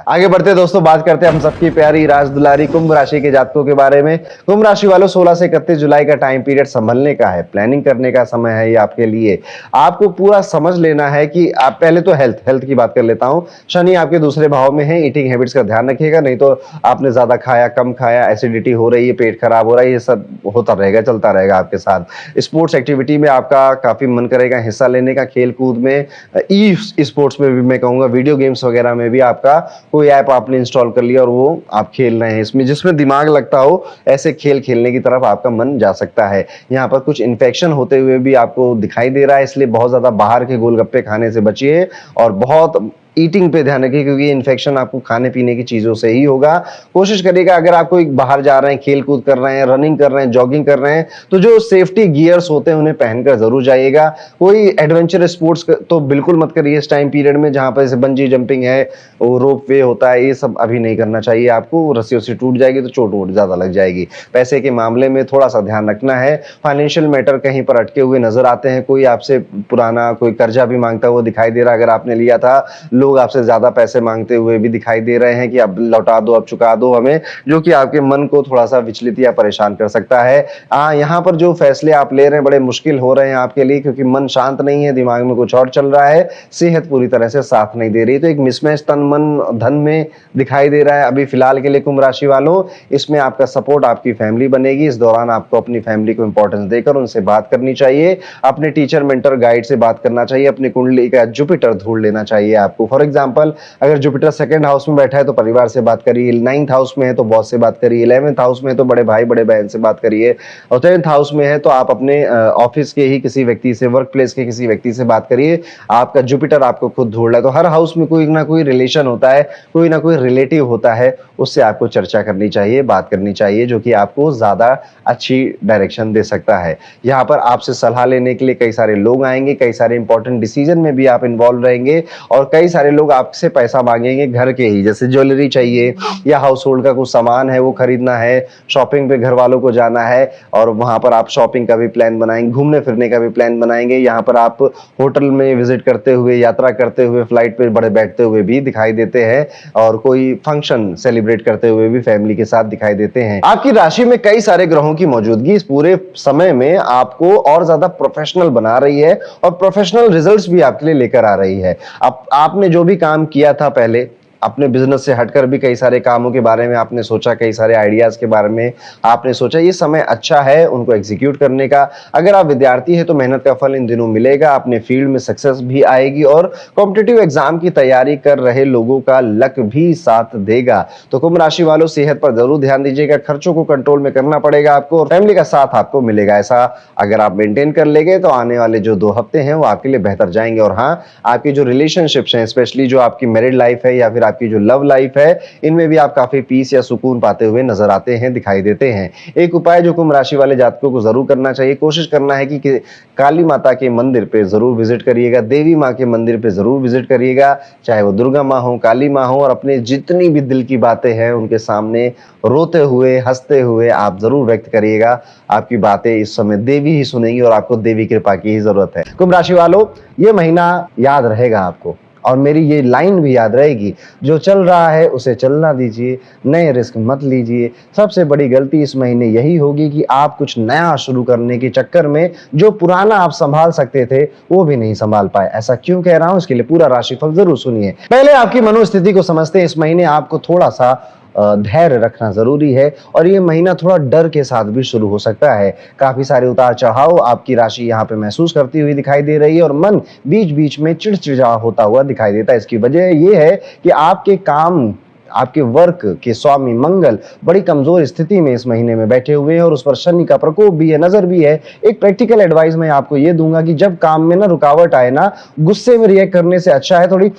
आगे बढ़ते दोस्तों, बात करते हैं हम सबकी प्यारी राज दुलारी कुंभ राशि के जातकों के बारे में। कुंभ राशि वालों, 16 से 31 जुलाई का टाइम पीरियड संभलने का है, प्लानिंग करने का समय है ये आपके लिए। आपको पूरा समझ लेना है कि आप पहले तो हेल्थ की बात कर लेता हूं। शनि आपके दूसरे भाव में है, ईटिंग हैबिट्स का ध्यान रखिएगा, नहीं तो आपने ज्यादा खाया, कम खाया, एसिडिटी हो रही है, पेट खराब हो रहा है, ये सब होता रहेगा, चलता रहेगा आपके साथ। स्पोर्ट्स एक्टिविटी में आपका काफी मन करेगा हिस्सा लेने का, खेल कूद में, ई स्पोर्ट्स में भी मैं कहूंगा, वीडियो गेम्स वगैरह में भी आपका कोई ऐप आपने इंस्टॉल कर लिया और वो आप खेल रहे हैं, इसमें जिसमें दिमाग लगता हो ऐसे खेल खेलने की तरफ आपका मन जा सकता है। यहाँ पर कुछ इन्फेक्शन होते हुए भी आपको दिखाई दे रहा है, इसलिए बहुत ज्यादा बाहर के गोलगप्पे खाने से बचिए और बहुत ईटिंग पे ध्यान रखिए, क्योंकि इन्फेक्शन आपको खाने पीने की चीजों से ही होगा। कोशिश करिएगा अगर आप कोई बाहर जा रहे हैं, खेल कूद कर रहे हैं, रनिंग कर रहे हैं, जॉगिंग कर रहे हैं, तो जो सेफ्टी गियर्स होते हैं उन्हें पहनकर जरूर जाइएगा। कोई एडवेंचर स्पोर्ट्स तो बिल्कुल मत करिए इस टाइम पीरियड में, जहां पर जैसे बंजी जंपिंग है, रोप वे होता है, ये सब अभी नहीं करना चाहिए आपको। रस्सियों से टूट जाएगी तो चोट वोट ज्यादा लग जाएगी। पैसे के मामले में थोड़ा सा ध्यान रखना है। फाइनेंशियल मैटर कहीं पर अटके हुए नजर आते हैं, कोई आपसे पुराना कोई कर्जा भी मांगता हुआ दिखाई दे रहा है, अगर आपने लिया था, लोग आपसे ज्यादा पैसे मांगते हुए भी दिखाई दे रहे हैं कि अब लौटा दो, अब चुका दो हमें, जो कि आपके मन को थोड़ा सा विचलित या परेशान कर सकता है। यहाँ पर जो फैसले आप ले रहे हैं बड़े मुश्किल हो रहे हैं आपके लिए, क्योंकि मन शांत नहीं है, दिमाग में कुछ और चल रहा है, सेहत पूरी तरह से साथ नहीं दे रही, तो एक मिसमैच तन मन धन में दिखाई दे रहा है अभी फिलहाल के लिए कुंभ राशि वालों। इसमें आपका सपोर्ट आपकी फैमिली बनेगी। इस दौरान आपको अपनी फैमिली को इंपॉर्टेंस देकर उनसे बात करनी चाहिए, अपने टीचर मेंटर गाइड से बात करना चाहिए, अपनी कुंडली का जुपिटर ढूंढ लेना चाहिए आपको। फॉर एग्जाम्पल, अगर जुपिटर सेकंड हाउस में बैठा है तो परिवार से बात करिए, 9th हाउस में है तो बॉस से बात करिए, 11th हाउस में है तो बड़े भाई बड़े बहन से बात करिए, और 10th हाउस में है तो आप अपने ऑफिस के ही किसी व्यक्ति से, वर्क प्लेस के किसी व्यक्ति से बात करिए। आपका जुपिटर आपको खुद ढूंढ रहा है, तो हर हाउस में कोई ना कोई रिलेशन होता है, कोई ना कोई रिलेटिव होता है, उससे आपको चर्चा करनी चाहिए, बात करनी चाहिए, जो कि आपको ज्यादा अच्छी डायरेक्शन दे सकता है। यहाँ पर आपसे सलाह लेने के लिए कई सारे लोग आएंगे, कई सारे इंपॉर्टेंट डिसीजन में भी आप इन्वॉल्व रहेंगे, और कई सारे लोग आपसे पैसा मांगेंगे घर के ही, जैसे ज्वेलरी चाहिए या हाउस होल्ड का कुछ सामान है वो खरीदना है, शॉपिंग पे घर वालों को जाना है, और वहां पर आप शॉपिंग का भी प्लान बनाएंगे, घूमने फिरने का भी प्लान बनाएंगे। यहाँ पर आप होटल में विजिट करते हुए, यात्रा करते हुए, फ्लाइट पे बड़े बैठते हुए भी दिखाई देते हैं, और कोई फंक्शन सेलिब्रेट करते हुए भी फैमिली के साथ दिखाई देते हैं। आपकी राशि में कई सारे ग्रहों की मौजूदगी इस पूरे समय में आपको और ज्यादा प्रोफेशनल बना रही है, और प्रोफेशनल रिजल्ट्स भी आपके लिए लेकर आ रही है। अब आपने जो भी काम किया था पहले, अपने बिजनेस से हटकर भी कई सारे कामों के बारे में आपने सोचा, कई सारे आइडियाज के बारे में आपने सोचा, ये समय अच्छा है उनको एग्जीक्यूट करने का। अगर आप विद्यार्थी हैं तो मेहनत का फल इन दिनों मिलेगा, अपने फील्ड में सक्सेस भी आएगी, और कॉम्पिटिटिव एग्जाम की तैयारी कर रहे लोगों का लक भी साथ देगा। तो कुंभ राशि वालों, सेहत पर जरूर ध्यान दीजिएगा, खर्चों को कंट्रोल में करना पड़ेगा आपको, और फैमिली का साथ आपको मिलेगा। ऐसा अगर आप मेंटेन कर लेंगे तो आने वाले जो 2 हफ्ते हैं वो आपके लिए बेहतर जाएंगे। और हाँ, आपकी जो रिलेशनशिप्स हैं, स्पेशली जो आपकी मैरिड लाइफ है या फिर आपकी जो लव लाइफ है, इनमें भी आप काफी पीस या सुकून पाते हुए नजर आते हैं, दिखाई देते हैं। एक उपाय जो कुंभ राशि वाले जातकों को जरूर करना चाहिए, कोशिश करना है कि काली माता के मंदिर पे जरूर विजिट करिएगा, देवी माँ के मंदिर पे जरूर विजिट करिएगा, चाहे वो दुर्गा माँ हो, काली माँ हो, और अपने जितनी भी दिल की बातें हैं उनके सामने रोते हुए, हंसते हुए आप जरूर व्यक्त करिएगा। आपकी बातें इस समय देवी ही सुनेगी, और आपको देवी कृपा की ही जरूरत है। कुंभ राशि वालों, ये महीना याद रहेगा आपको, और मेरी ये लाइन भी याद रहेगी, जो चल रहा है उसे चलना दीजिए, नए रिस्क मत लीजिए। सबसे बड़ी गलती इस महीने यही होगी कि आप कुछ नया शुरू करने के चक्कर में जो पुराना आप संभाल सकते थे वो भी नहीं संभाल पाए। ऐसा क्यों कह रहा हूं, इसके लिए पूरा राशिफल जरूर सुनिए। पहले आपकी मनोस्थिति को समझते हैं। इस महीने आपको थोड़ा सा धैर्य रखना जरूरी है, और ये महीना थोड़ा डर के साथ भी शुरू हो सकता है। काफी सारे उतार चढ़ाव आपकी राशि यहाँ पे महसूस करती हुई दिखाई दे रही है, और मन बीच बीच में चिड़चिड़ा होता हुआ दिखाई देता है। इसकी वजह ये है कि आपके काम, आपके वर्क के स्वामी मंगल बड़ी कमजोर स्थिति में इस महीने में बैठे हुए हैं, और उस पर शनि का प्रकोप भी है, नजर भी है। एक प्रैक्टिकल एडवाइस मैं आपको ये दूंगा कि जब काम में ना रुकावट आए ना, गुस्से में रिएक्ट करने से अच्छा है थोड़ी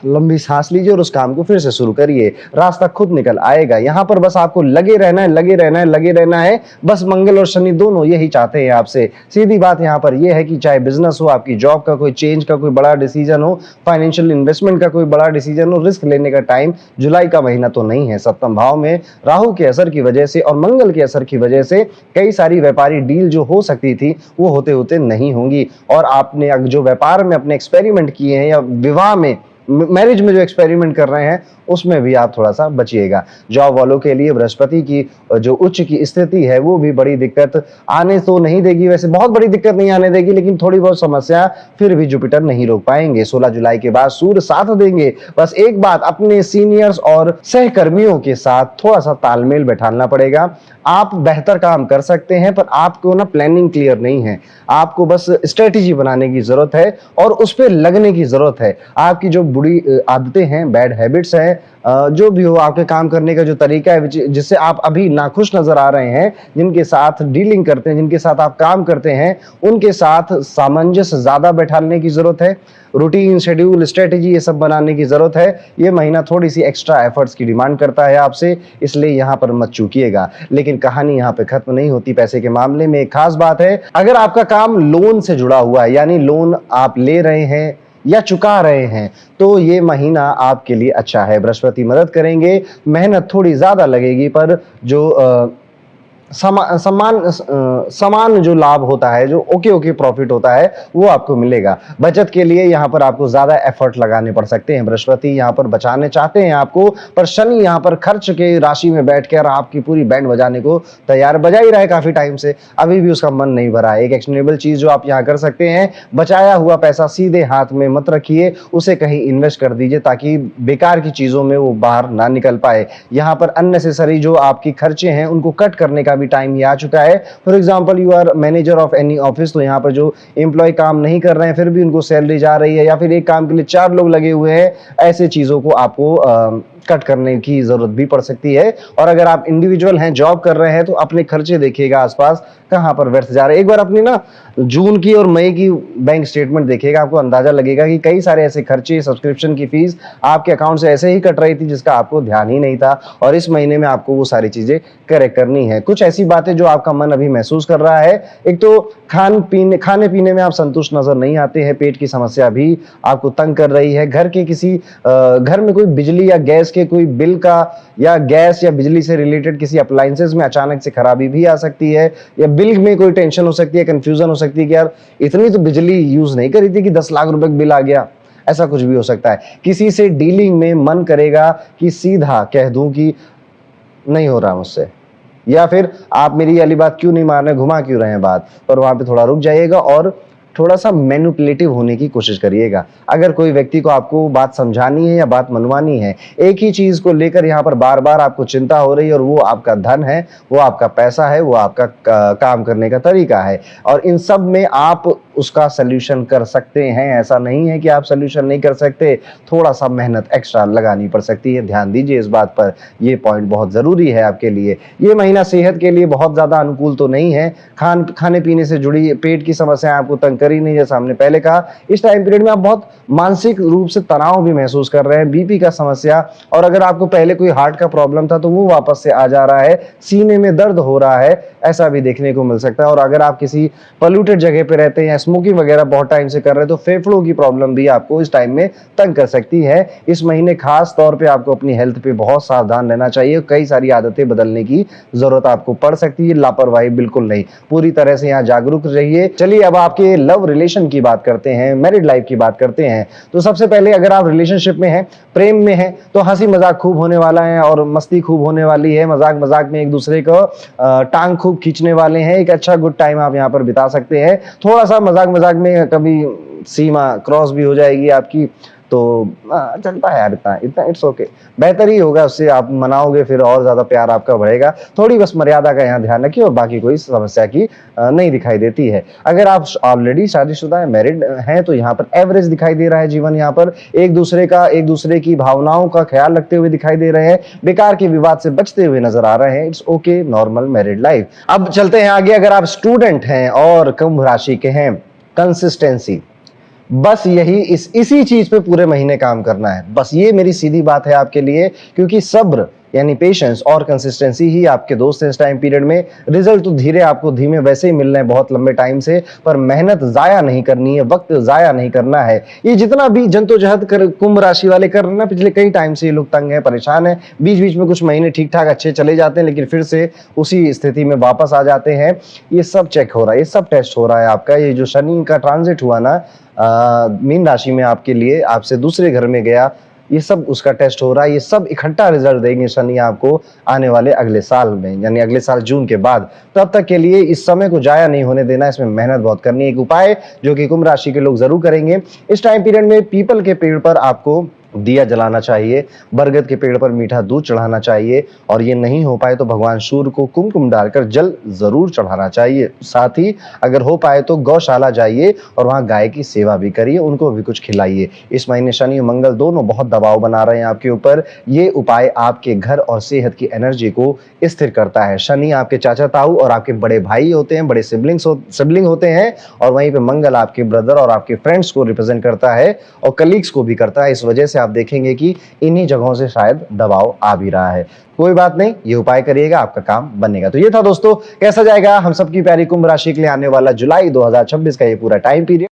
लंबी सांस लीजिए और उस काम को फिर से शुरू करिए, रास्ता खुद निकल आएगा। यहाँ पर बस आपको लगे रहना है, लगे रहना है, लगे रहना है। बस मंगल और शनि दोनों यही चाहते हैं आपसे। सीधी बात यहाँ पर यह है कि चाहे बिजनेस हो, आपकी जॉब का कोई चेंज का कोई बड़ा डिसीजन हो, फाइनेंशियल इन्वेस्टमेंट का कोई बड़ा डिसीजन हो, रिस्क लेने का टाइम जुलाई का महीना तो नहीं है। सप्तम भाव में राहु के असर की वजह से और मंगल के असर की वजह से कई सारी व्यापारी डील जो हो सकती थी वो होते होते नहीं होंगी, और आपने जो व्यापार में अपने एक्सपेरिमेंट किए हैं या विवाह में मैरिज में जो एक्सपेरिमेंट कर रहे हैं उसमें भी आप थोड़ा सा बचिएगा। जॉब वालों के लिए बृहस्पति की जो उच्च की स्थिति है वो भी बड़ी दिक्कत आने तो नहीं देगी, वैसे बहुत बड़ी दिक्कत नहीं आने देगी, लेकिन थोड़ी बहुत समस्या फिर भी जुपिटर नहीं रोक पाएंगे। 16 जुलाई के बाद सूर्य साथ देंगे। बस एक बात, अपने सीनियर्स और सहकर्मियों के साथ थोड़ा सा तालमेल बैठाना पड़ेगा। आप बेहतर काम कर सकते हैं पर आपको ना प्लानिंग क्लियर नहीं है, आपको बस स्ट्रेटेजी बनाने की जरूरत है और उस पर लगने की जरूरत है। आपकी जो बुरी आदतें हैं, बैड हैबिट्स हैं, जो भी हो, आपके काम करने का जो तरीका है जिससे आप अभी नाखुश नजर आ रहे हैं, जिनके साथ डीलिंग करते हैं, जिनके साथ आप काम करते हैं, उनके साथ सामंजस्य ज्यादा बैठाने की जरूरत है। रूटीन, शेड्यूल, स्ट्रेटेजी ये सब बनाने की जरूरत है। ये महीना थोड़ी सी एक्स्ट्रा एफर्ट्स की डिमांड करता है आपसे, इसलिए यहाँ पर मत चूकिएगा। लेकिन कहानी यहाँ पे खत्म नहीं होती। पैसे के मामले में एक खास बात है, अगर आपका काम लोन से जुड़ा हुआ है, यानी लोन आप ले रहे हैं या चुका रहे हैं, तो ये महीना आपके लिए अच्छा है। बृहस्पति मदद करेंगे, मेहनत थोड़ी ज्यादा लगेगी पर जो समान जो लाभ होता है, जो ओके प्रॉफिट होता है, वो आपको मिलेगा। बचत के लिए यहाँ पर आपको ज्यादा एफर्ट लगाने पड़ सकते हैं। बृहस्पति यहाँ पर बचाने चाहते हैं आपको, पर शनि यहाँ पर खर्च के राशि में बैठकर आपकी पूरी बैंड बजाने को तैयार, बजा ही रहा है काफी टाइम से, अभी भी उसका मन नहीं भरा है। एक एक्शनेबल चीज जो आप यहाँ कर सकते हैं, बचाया हुआ पैसा सीधे हाथ में मत रखिए, उसे कहीं इन्वेस्ट कर दीजिए ताकि बेकार की चीजों में वो बाहर ना निकल पाए। यहाँ पर अननेसेसरी जो आपकी खर्चे हैं उनको कट करने का भी टाइम ही आ चुका है। For example, you are manager of any office, तो यहाँ पर जो एम्प्लॉय काम नहीं कर रहे हैं फिर भी उनको सैलरी जा रही है, या फिर एक काम के लिए 4 लोग लगे हुए हैं, ऐसे चीजों को आपको कट करने की जरूरत भी पड़ सकती है। और अगर आप इंडिविजुअल हैं, जॉब कर रहे हैं, तो अपने खर्चे देखिएगा आसपास कहां पर व्यर्थ जा रहे हैं। एक बार अपनी ना जून की और मई की बैंक स्टेटमेंट देखिएगा, आपको अंदाजा लगेगा कि कई सारे ऐसे खर्चे, सब्सक्रिप्शन की फीस आपके अकाउंट से ऐसे ही कट रही थी जिसका आपको ध्यान ही नहीं था, और इस महीने में आपको वो सारी चीजें करेक्ट करनी है। कुछ ऐसी बातें जो आपका मन अभी महसूस कर रहा है, एक तो खाने पीने में आप संतुष्ट नजर नहीं आते हैं, पेट की समस्या भी आपको तंग कर रही है। घर में कोई बिजली या गैस के कोई बिल का, या गैस या बिजली से रिलेटेड किसी अप्लायंसेस में अचानक से खराबी भी आ सकती है, या बिल में कोई टेंशन हो सकती है, कंफ्यूजन हो सकती है कि यार इतनी तो बिजली यूज नहीं करी थी कि 10 लाख रुपए का बिल आ गया। ऐसा कुछ भी हो सकता है। किसी से डीलिंग में मन करेगा कि सीधा कह दूं कि नहीं हो रहा मुझसे, या फिर आप मेरी वाली बात क्यों नहीं मान रहे, घुमा क्यों रहे हैं बात, पर वहां पे थोड़ा रुक जाइएगा और थोड़ा सा मैनिपुलेटिव होने की कोशिश करिएगा। अगर कोई व्यक्ति को आपको बात समझानी है या बात मनवानी है, एक ही चीज को लेकर यहाँ पर बार बार आपको चिंता हो रही है, और वो आपका धन है, वो आपका पैसा है, वो आपका काम करने का तरीका है, और इन सब में आप उसका सोल्यूशन कर सकते हैं। ऐसा नहीं है कि आप सोल्यूशन नहीं कर सकते, थोड़ा सा मेहनत एक्स्ट्रा लगानी पड़ सकती है। ध्यान दीजिए इस बात पर, ये पॉइंट बहुत जरूरी है आपके लिए। ये महीना सेहत के लिए बहुत ज्यादा अनुकूल तो नहीं है। खाने पीने से जुड़ी पेट की समस्याएं आपको तंग करी नहीं, जैसा हमने पहले कहा। इस टाइम पीरियड में आप बहुत मानसिक रूप से तनाव भी महसूस कर रहे हैं, बीपी का समस्या, और अगर आपको पहले कोई हार्ट का प्रॉब्लम था तो वो वापस से आ जा रहा है, सीने में दर्द हो रहा है, ऐसा भी देखने को मिल सकता है। और अगर आप किसी पोल्यूटेड जगह पे रहते हैं, स्मोकिंग वगैरह बहुत टाइम से कर रहे हैं, तो फेफड़ों की प्रॉब्लम भी आपको इस टाइम में तंग कर सकती है। इस महीने खास तौर पे आपको अपनी हेल्थ पे बहुत सावधान रहना चाहिए। कई सारी आदतें बदलने की जरूरत आपको पड़ सकती है, लापरवाही बिल्कुल नहीं, पूरी तरह से यहाँ जागरूक रहिए। चलिए अब आपके लव रिलेशन की बात करते हैं, मैरिड लाइफ की बात करते हैं। तो सबसे पहले, अगर आप रिलेशनशिप में हैं, प्रेम में हैं, तो हंसी मजाक खूब होने वाला है और मस्ती खूब होने वाली है। मजाक मजाक में एक दूसरे को टांग खूब खींचने वाले हैं। एक अच्छा गुड टाइम आप यहाँ पर बिता सकते हैं। थोड़ा सा मजाक मजाक में कभी सीमा क्रॉस भी हो जाएगी आपकी, तो चलता है यार, इतना इट्स ओके, बेहतर ही होगा, उससे आप मनाओगे फिर और ज्यादा प्यार आपका बढ़ेगा। थोड़ी बस मर्यादा का यहाँ ध्यान रखिए, और बाकी कोई समस्या की नहीं दिखाई देती है। अगर आप ऑलरेडी शादीशुदा है, मैरिड हैं, तो यहाँ पर एवरेज दिखाई दे रहा है जीवन। यहाँ पर एक दूसरे की भावनाओं का ख्याल रखते हुए दिखाई दे रहे हैं, बेकार के विवाद से बचते हुए नजर आ रहे हैं। It's okay, normal married life. अब चलते हैं आगे। अगर आप स्टूडेंट हैं और कुंभ राशि के हैं, कंसिस्टेंसी, बस इसी चीज पे पूरे महीने काम करना है। बस ये मेरी सीधी बात है आपके लिए, क्योंकि सब्र यानी पेशेंस और कंसिस्टेंसी ही आपके दोस्त हैं इस टाइम पीरियड में। रिजल्ट तो धीरे आपको धीमे वैसे ही मिल रहे हैं बहुत लंबे टाइम से, पर मेहनत जाया नहीं करनी है, वक्त जाया नहीं करना है। ये जितना भी जद्दोजहद कर कुंभ राशि वाले कर रहे हैं ना, पिछले कई टाइम से ये लोग तंग हैं, परेशान हैं, बीच बीच में कुछ महीने ठीक ठाक अच्छे चले जाते हैं, लेकिन फिर से उसी स्थिति में वापस आ जाते हैं। ये सब चेक हो रहा है, ये सब टेस्ट हो रहा है आपका। ये जो शनि का ट्रांजिट हुआ ना मीन राशि में आपके लिए, आपसे दूसरे घर में गया, ये सब उसका टेस्ट हो रहा है। ये सब इकट्ठा रिजल्ट देंगे शनि आपको आने वाले अगले साल में, यानी अगले साल जून के बाद। तब तक के लिए इस समय को जाया नहीं होने देना, इसमें मेहनत बहुत करनी है। एक उपाय जो कि कुंभ राशि के लोग जरूर करेंगे इस टाइम पीरियड में, पीपल के पेड़ पर आपको दिया जलाना चाहिए, बरगद के पेड़ पर मीठा दूध चढ़ाना चाहिए, और ये नहीं हो पाए तो भगवान सूर्य को कुमकुम डालकर जल जरूर चढ़ाना चाहिए। साथ ही अगर हो पाए तो गौशाला जाइए और वहां गाय की सेवा भी करिए, उनको भी कुछ खिलाइए। इस महीने शनि और मंगल दोनों बहुत दबाव बना रहे हैं आपके ऊपर। ये उपाय आपके घर और सेहत की एनर्जी को स्थिर करता है। शनि आपके चाचा ताऊ और आपके बड़े भाई होते हैं, बड़े सिबलिंग होते हैं, और वहीं पे मंगल आपके ब्रदर और आपके फ्रेंड्स को रिप्रेजेंट करता है और कलीग्स को भी करता है। इस वजह से आप देखेंगे कि इन्हीं जगहों से शायद दबाव आ भी रहा है। कोई बात नहीं, ये उपाय करिएगा, आपका काम बनेगा। तो ये था दोस्तों, कैसा जाएगा हम सबकी प्यारी कुंभ राशि के लिए आने वाला जुलाई 2026 का ये पूरा टाइम पीरियड।